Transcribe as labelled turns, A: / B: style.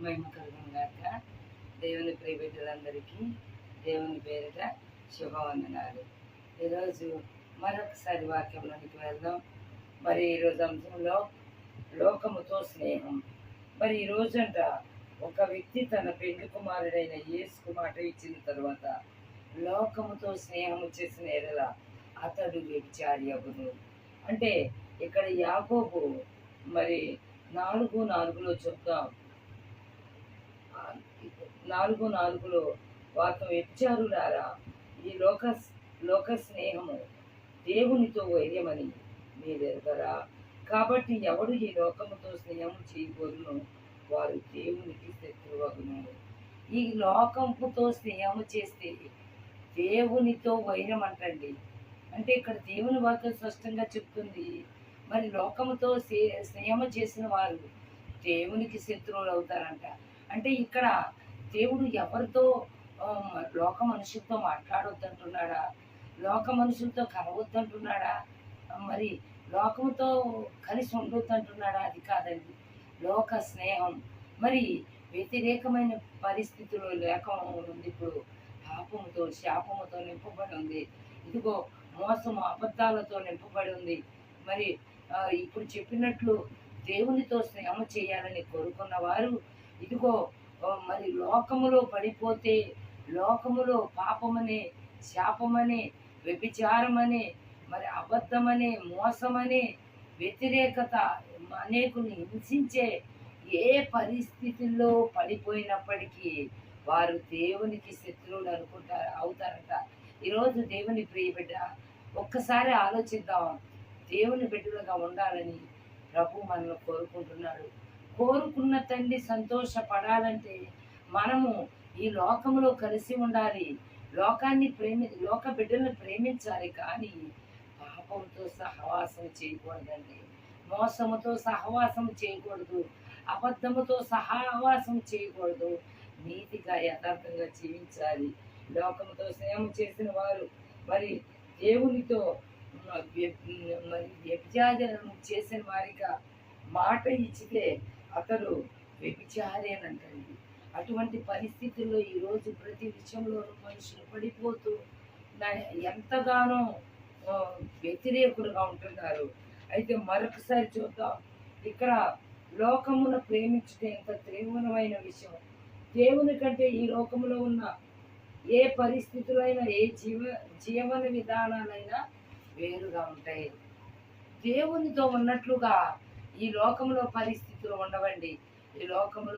A: మహిమ కలుగును గాక. దేవుని ప్రియబిడ్డలందరికీ దేవుని పేరిట శుభవందనాలు. ఈరోజు మరొకసారి వాక్యంలోనికి వెళ్దాం. మరి ఈరోజు అంశంలో లోకముతో స్నేహం. మరి ఈరోజంట ఒక వ్యక్తి తన పెళ్లి కుమారుడైన యేసుకు మాట ఇచ్చిన తర్వాత లోకముతో స్నేహము చేసిన ఎడల అతడు వ్యభిచారి అగును. అంటే ఇక్కడ యాకోబు మరి 4:4 చూద్దాం. 4:4 వాక్యం, వ్యభిచారులారా, ఈ లోక స్నేహము దేవునితో వైర్యమని మీరు ఎరుగరా? కాబట్టి ఎవడు ఈ లోకముతో స్నేహము చేయకూడను వారు దేవునికి శత్రువగును. ఈ లోకముతో స్నేహము చేస్తే దేవునితో వైరం అంటండి. అంటే ఇక్కడ దేవుని వాక్యం స్పష్టంగా చెప్తుంది. మరి లోకముతో స్నేహము చేసిన వారు దేవునికి శత్రువులు అవుతారంట. అంటే ఇక్కడ దేవుడు ఎవరితో లోక మనుషులతో మాట్లాడొద్దంటున్నాడా? లోక మనుషులతో కలవద్దంటున్నాడా? మరి లోకముతో కలిసి ఉండొద్దంటున్నాడా? అది కాదండి. లోక స్నేహం మరి వ్యతిరేకమైన పరిస్థితులు ఉంది. ఇప్పుడు పాపముతో శాపముతో నింపబడి ఉంది. ఇదిగో మోసము అబద్ధాలతో నింపబడి ఉంది. మరి ఇప్పుడు చెప్పినట్లు దేవునితో స్నేహం చేయాలని కోరుకున్న వారు ఇదిగో మరి లోకములో పడిపోతే లోకములో పాపమనే, శాపమనే, వ్యభిచారమనే, మరి అబద్ధమనే, మోసమనే, వ్యతిరేకత అనేకుని హింసించే ఏ పరిస్థితుల్లో పడిపోయినప్పటికీ వారు దేవునికి శత్రువులు అవుతారట. ఈరోజు దేవుని ప్రియ బిడ్డ, ఒక్కసారి ఆలోచిద్దాం. దేవుని బిడ్డలుగా ఉండాలని ప్రభు మనల్ని కోరుకుంటున్నాడు. కోరుకున్న తండ్రి సంతోషపడాలంటే మనము ఈ లోకంలో కలిసి ఉండాలి. లోక బిడ్డలను ప్రేమించాలి. కానీ పాపంతో సహవాసం చేయకూడదండి. మోసముతో సహవాసం చేయకూడదు. అబద్ధముతో సహవాసం చేయకూడదు. నీతిగా యథార్థంగా జీవించాలి. లోకముతో స్నేహం చేసిన వారు మరి దేవునితో మరి వ్యభిచారం చేసిన వారిగా మాట ఇచ్చితే అతడు వ్యభిచారి అని అంటండి. అటువంటి పరిస్థితుల్లో ఈరోజు ప్రతి విషయంలో మనుషులు పడిపోతూ ఎంతగానో వ్యతిరేకులుగా ఉంటున్నారు. అయితే మరొకసారి చూద్దాం. ఇక్కడ లోకమును ప్రేమించడం ఎంత తీవ్రమైన విషయం. దేవుని కంటే ఈ లోకములో ఉన్న ఏ పరిస్థితులైనా, ఏ జీవన విధానాలైనా వేరుగా ఉంటాయి. దేవునితో ఉన్నట్లుగా ఈ లోకంలో పరిస్థితులు ఉండవండి. ఈ లోకంలో